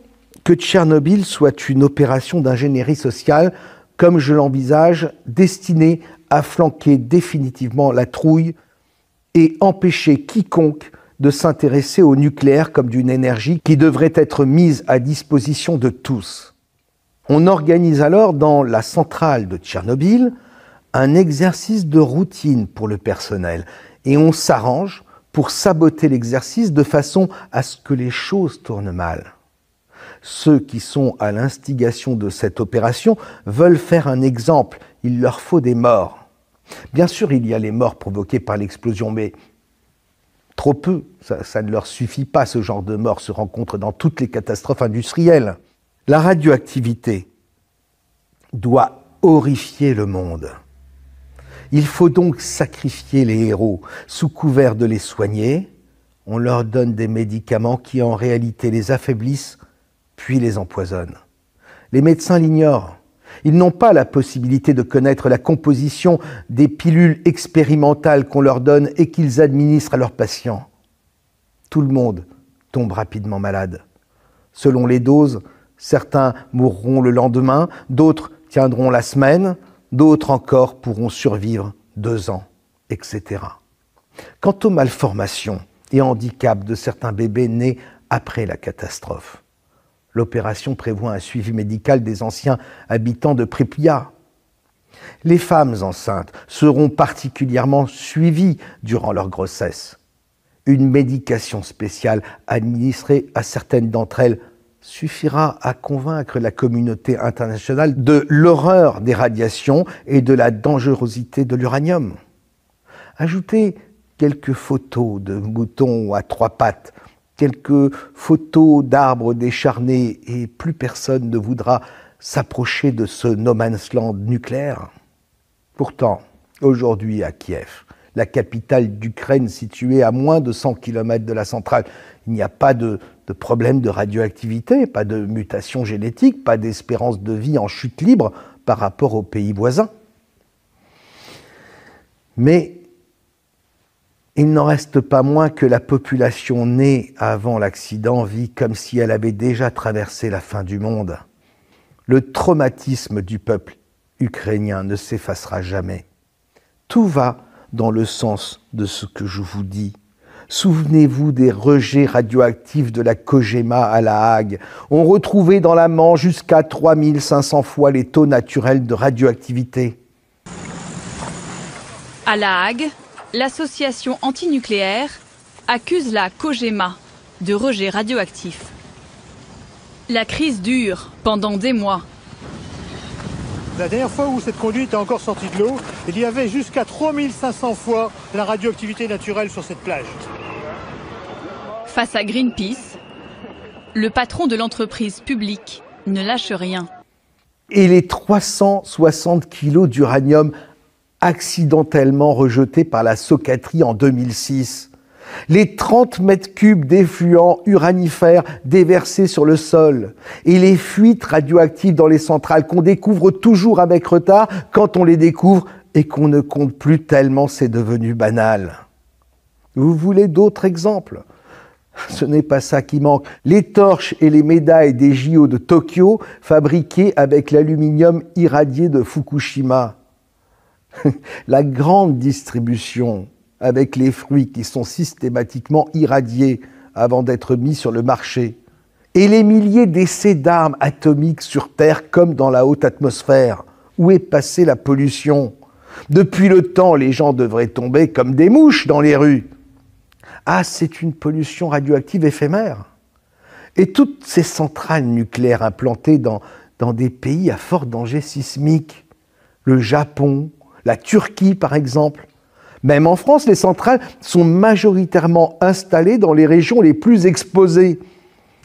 que Tchernobyl soit une opération d'ingénierie sociale, comme je l'envisage, destinée à flanquer définitivement la trouille et empêcher quiconque de s'intéresser au nucléaire comme d'une énergie qui devrait être mise à disposition de tous. On organise alors dans la centrale de Tchernobyl un exercice de routine pour le personnel et on s'arrange pour saboter l'exercice de façon à ce que les choses tournent mal. Ceux qui sont à l'instigation de cette opération veulent faire un exemple, il leur faut des morts. Bien sûr, il y a les morts provoquées par l'explosion, mais trop peu, ça ne leur suffit pas, ce genre de mort se rencontre dans toutes les catastrophes industrielles. La radioactivité doit horrifier le monde. Il faut donc sacrifier les héros. Sous couvert de les soigner, on leur donne des médicaments qui en réalité les affaiblissent, puis les empoisonnent. Les médecins l'ignorent. Ils n'ont pas la possibilité de connaître la composition des pilules expérimentales qu'on leur donne et qu'ils administrent à leurs patients. Tout le monde tombe rapidement malade. Selon les doses, certains mourront le lendemain, d'autres tiendront la semaine, d'autres encore pourront survivre 2 ans, etc. Quant aux malformations et handicaps de certains bébés nés après la catastrophe, l'opération prévoit un suivi médical des anciens habitants de Pripyat. Les femmes enceintes seront particulièrement suivies durant leur grossesse. Une médication spéciale administrée à certaines d'entre elles suffira à convaincre la communauté internationale de l'horreur des radiations et de la dangerosité de l'uranium. Ajoutez quelques photos de moutons à 3 pattes, quelques photos d'arbres décharnés et plus personne ne voudra s'approcher de ce no man's land nucléaire. Pourtant, aujourd'hui à Kiev, la capitale d'Ukraine située à moins de 100 km de la centrale, il n'y a pas de problème de radioactivité, pas de mutation génétique, pas d'espérance de vie en chute libre par rapport aux pays voisins. Mais il n'en reste pas moins que la population née avant l'accident vit comme si elle avait déjà traversé la fin du monde. Le traumatisme du peuple ukrainien ne s'effacera jamais. Tout va dans le sens de ce que je vous dis. Souvenez-vous des rejets radioactifs de la Kojima à La Hague. On retrouvait dans la Manche jusqu'à 3500 fois les taux naturels de radioactivité. À La Hague, l'association antinucléaire accuse la Kojima de rejet radioactif. La crise dure pendant des mois. La dernière fois où cette conduite est encore sortie de l'eau, il y avait jusqu'à 3500 fois la radioactivité naturelle sur cette plage. Face à Greenpeace, le patron de l'entreprise publique ne lâche rien. Et les 360 kilos d'uranium accidentellement rejetés par la Socatrie en 2006. Les 30 mètres cubes d'effluents uranifères déversés sur le sol et les fuites radioactives dans les centrales qu'on découvre toujours avec retard quand on les découvre et qu'on ne compte plus tellement c'est devenu banal. Vous voulez d'autres exemples ? Ce n'est pas ça qui manque. Les torches et les médailles des JO de Tokyo fabriquées avec l'aluminium irradié de Fukushima. La grande distribution avec les fruits qui sont systématiquement irradiés avant d'être mis sur le marché. Et les milliers d'essais d'armes atomiques sur Terre comme dans la haute atmosphère. Où est passée la pollution ? Depuis le temps, les gens devraient tomber comme des mouches dans les rues. Ah, c'est une pollution radioactive éphémère. Et toutes ces centrales nucléaires implantées dans des pays à fort danger sismique, le Japon, la Turquie par exemple. Même en France, les centrales sont majoritairement installées dans les régions les plus exposées.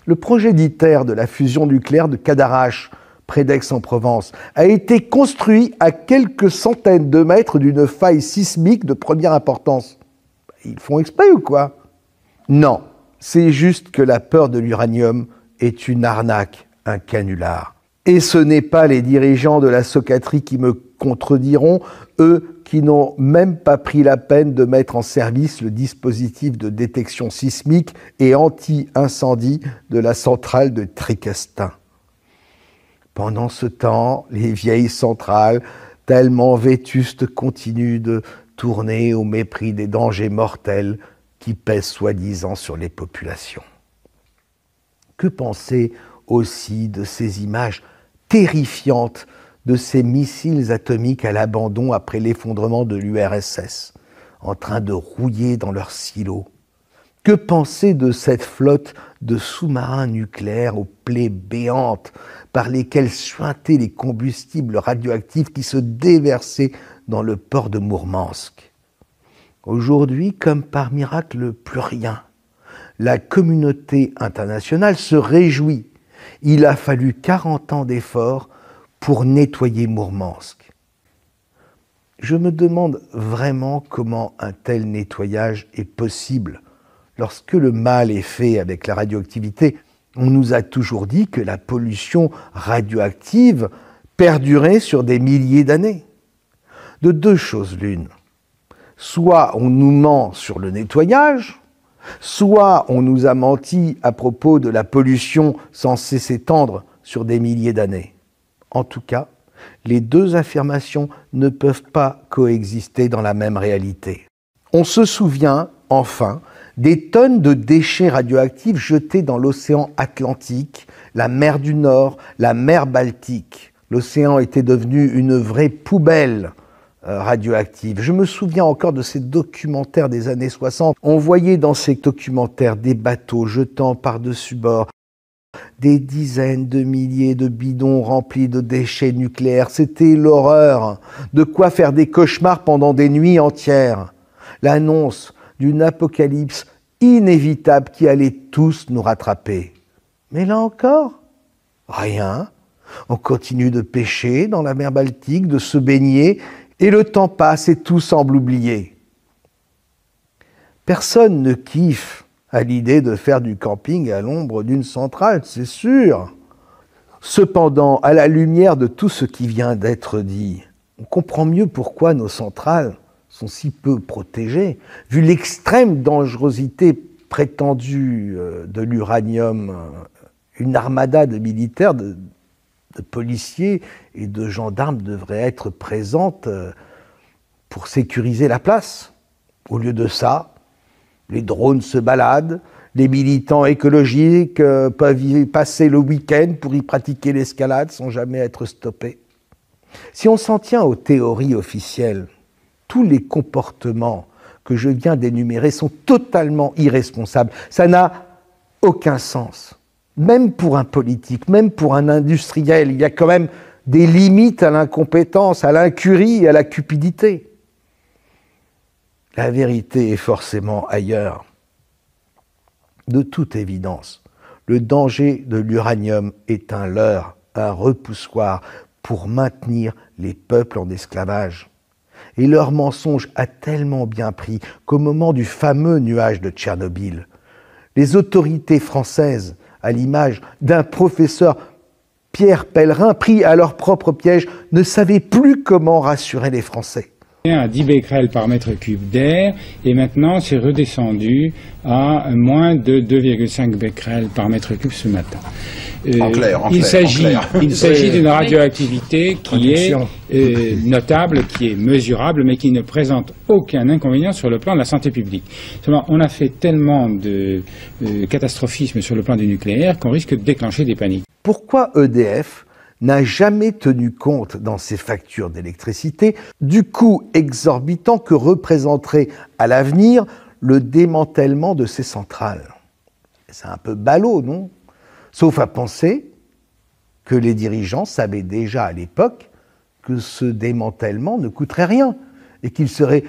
Le projet d'ITER de la fusion nucléaire de Cadarache, près d'Aix-en-Provence, a été construit à quelques centaines de mètres d'une faille sismique de première importance. Ils font exprès ou quoi? Non, c'est juste que la peur de l'uranium est une arnaque, un canular. Et ce n'est pas les dirigeants de la Socatrie qui me contrediront, eux qui n'ont même pas pris la peine de mettre en service le dispositif de détection sismique et anti-incendie de la centrale de Tricastin. Pendant ce temps, les vieilles centrales, tellement vétustes, continuent de tourner au mépris des dangers mortels qui pèsent soi-disant sur les populations. Que penser aussi de ces images terrifiantes de ces missiles atomiques à l'abandon après l'effondrement de l'URSS, en train de rouiller dans leurs silos? Que penser de cette flotte de sous-marins nucléaires aux plaies béantes par lesquelles suintaient les combustibles radioactifs qui se déversaient dans le port de Mourmansk? Aujourd'hui, comme par miracle, plus rien. La communauté internationale se réjouit. Il a fallu 40 ans d'efforts pour nettoyer Mourmansk. Je me demande vraiment comment un tel nettoyage est possible. Lorsque le mal est fait avec la radioactivité, on nous a toujours dit que la pollution radioactive perdurait sur des milliers d'années. De deux choses l'une. Soit on nous ment sur le nettoyage, soit on nous a menti à propos de la pollution censée s'étendre sur des milliers d'années. En tout cas, les deux affirmations ne peuvent pas coexister dans la même réalité. On se souvient, enfin, des tonnes de déchets radioactifs jetés dans l'océan Atlantique, la mer du Nord, la mer Baltique. L'océan était devenu une vraie poubelle radioactive. Je me souviens encore de ces documentaires des années 60. On voyait dans ces documentaires des bateaux jetant par-dessus bord des dizaines de milliers de bidons remplis de déchets nucléaires. C'était l'horreur. De quoi faire des cauchemars pendant des nuits entières. L'annonce d'une apocalypse inévitable qui allait tous nous rattraper. Mais là encore, rien. On continue de pêcher dans la mer Baltique, de se baigner, et le temps passe et tout semble oublié. Personne ne kiffe à l'idée de faire du camping à l'ombre d'une centrale, c'est sûr. Cependant, à la lumière de tout ce qui vient d'être dit, on comprend mieux pourquoi nos centrales sont si peu protégées, vu l'extrême dangerosité prétendue de l'uranium. Une armada de militaires, de policiers et de gendarmes devrait être présente pour sécuriser la place. Au lieu de ça, les drones se baladent, les militants écologiques peuvent y passer le week-end pour y pratiquer l'escalade sans jamais être stoppés. Si on s'en tient aux théories officielles, tous les comportements que je viens d'énumérer sont totalement irresponsables. Ça n'a aucun sens. Même pour un politique, même pour un industriel, il y a quand même des limites à l'incompétence, à l'incurie et à la cupidité. La vérité est forcément ailleurs. De toute évidence, le danger de l'uranium est un leurre, un repoussoir pour maintenir les peuples en esclavage. Et leur mensonge a tellement bien pris qu'au moment du fameux nuage de Tchernobyl, les autorités françaises, à l'image d'un professeur Pierre Pellerin, pris à leur propre piège, ne savaient plus comment rassurer les Français. À 10 becquerels par mètre cube d'air, et maintenant c'est redescendu à moins de 2,5 becquerels par mètre cube ce matin. Il s'agit d'une radioactivité qui est notable, qui est mesurable, mais qui ne présente aucun inconvénient sur le plan de la santé publique. Seulement, on a fait tellement de catastrophisme sur le plan du nucléaire qu'on risque de déclencher des paniques. Pourquoi EDF n'a jamais tenu compte dans ses factures d'électricité du coût exorbitant que représenterait à l'avenir le démantèlement de ces centrales? C'est un peu ballot, non? Sauf à penser que les dirigeants savaient déjà à l'époque que ce démantèlement ne coûterait rien et qu'il serait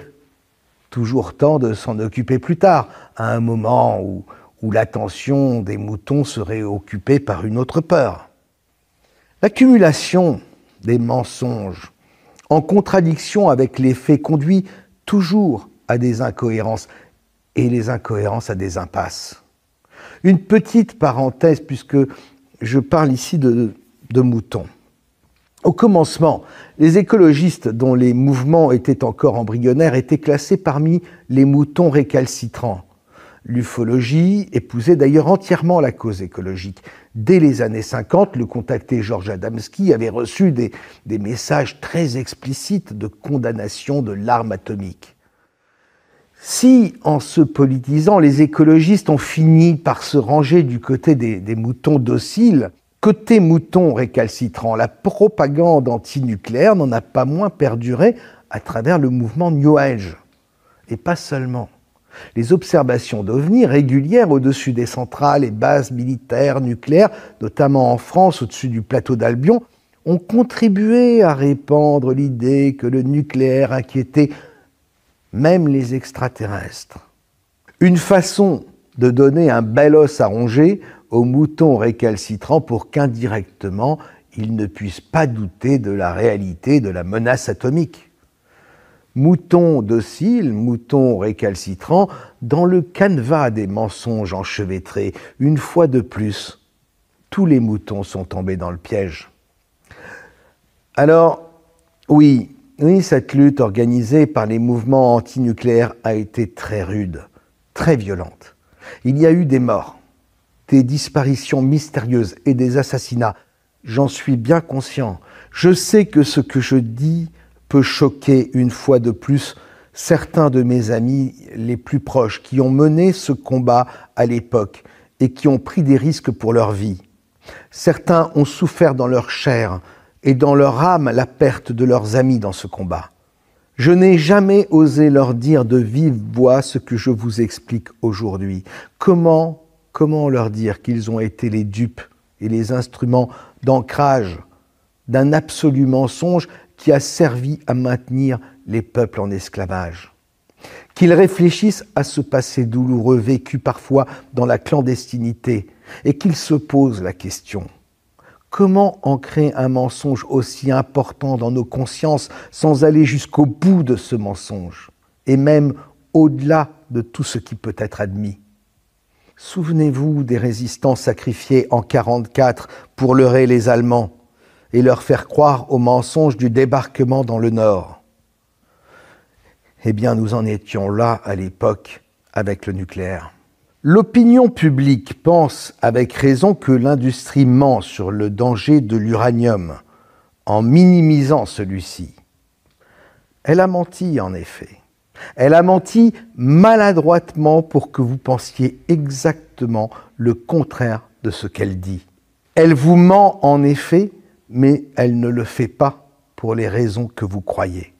toujours temps de s'en occuper plus tard, à un moment où l'attention des moutons serait occupée par une autre peur. L'accumulation des mensonges en contradiction avec les faits conduit toujours à des incohérences, et les incohérences à des impasses. Une petite parenthèse, puisque je parle ici de moutons. Au commencement, les écologistes dont les mouvements étaient encore embryonnaires étaient classés parmi les moutons récalcitrants. L'ufologie épousait d'ailleurs entièrement la cause écologique. Dès les années 50, le contacté Georges Adamski avait reçu des messages très explicites de condamnation de l'arme atomique. Si, en se politisant, les écologistes ont fini par se ranger du côté des moutons dociles, côté moutons récalcitrants, la propagande antinucléaire n'en a pas moins perduré à travers le mouvement New Age. Et pas seulement. Les observations d'OVNI régulières au-dessus des centrales et bases militaires nucléaires, notamment en France, au-dessus du plateau d'Albion, ont contribué à répandre l'idée que le nucléaire inquiétait même les extraterrestres. Une façon de donner un bel os à ronger aux moutons récalcitrants pour qu'indirectement, ils ne puissent pas douter de la réalité de la menace atomique. Moutons dociles, moutons récalcitrants, dans le canevas des mensonges enchevêtrés, une fois de plus, tous les moutons sont tombés dans le piège. Alors, oui, cette lutte organisée par les mouvements antinucléaires a été très rude, très violente. Il y a eu des morts, des disparitions mystérieuses et des assassinats. J'en suis bien conscient. Je sais que ce que je dis peut choquer une fois de plus certains de mes amis les plus proches qui ont mené ce combat à l'époque et qui ont pris des risques pour leur vie. Certains ont souffert dans leur chair et dans leur âme la perte de leurs amis dans ce combat. Je n'ai jamais osé leur dire de vive voix ce que je vous explique aujourd'hui. Comment leur dire qu'ils ont été les dupes et les instruments d'ancrage d'un absolu mensonge qui a servi à maintenir les peuples en esclavage. Qu'ils réfléchissent à ce passé douloureux vécu parfois dans la clandestinité et qu'ils se posent la question: comment ancrer un mensonge aussi important dans nos consciences sans aller jusqu'au bout de ce mensonge et même au-delà de tout ce qui peut être admis? Souvenez-vous des résistants sacrifiés en 1944 pour leurrer les Allemands et leur faire croire au mensonge du débarquement dans le Nord. Eh bien, nous en étions là à l'époque avec le nucléaire. L'opinion publique pense avec raison que l'industrie ment sur le danger de l'uranium en minimisant celui-ci. Elle a menti en effet. Elle a menti maladroitement pour que vous pensiez exactement le contraire de ce qu'elle dit. Elle vous ment en effet, mais elle ne le fait pas pour les raisons que vous croyez.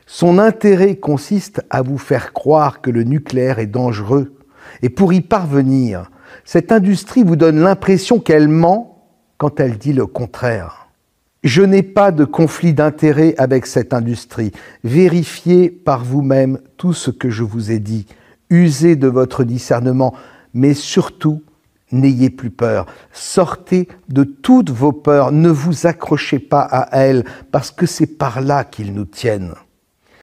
Son intérêt consiste à vous faire croire que le nucléaire est dangereux. Et pour y parvenir, cette industrie vous donne l'impression qu'elle ment quand elle dit le contraire. Je n'ai pas de conflit d'intérêt avec cette industrie. Vérifiez par vous-même tout ce que je vous ai dit. Usez de votre discernement, mais surtout, n'ayez plus peur. Sortez de toutes vos peurs. Ne vous accrochez pas à elles, parce que c'est par là qu'ils nous tiennent.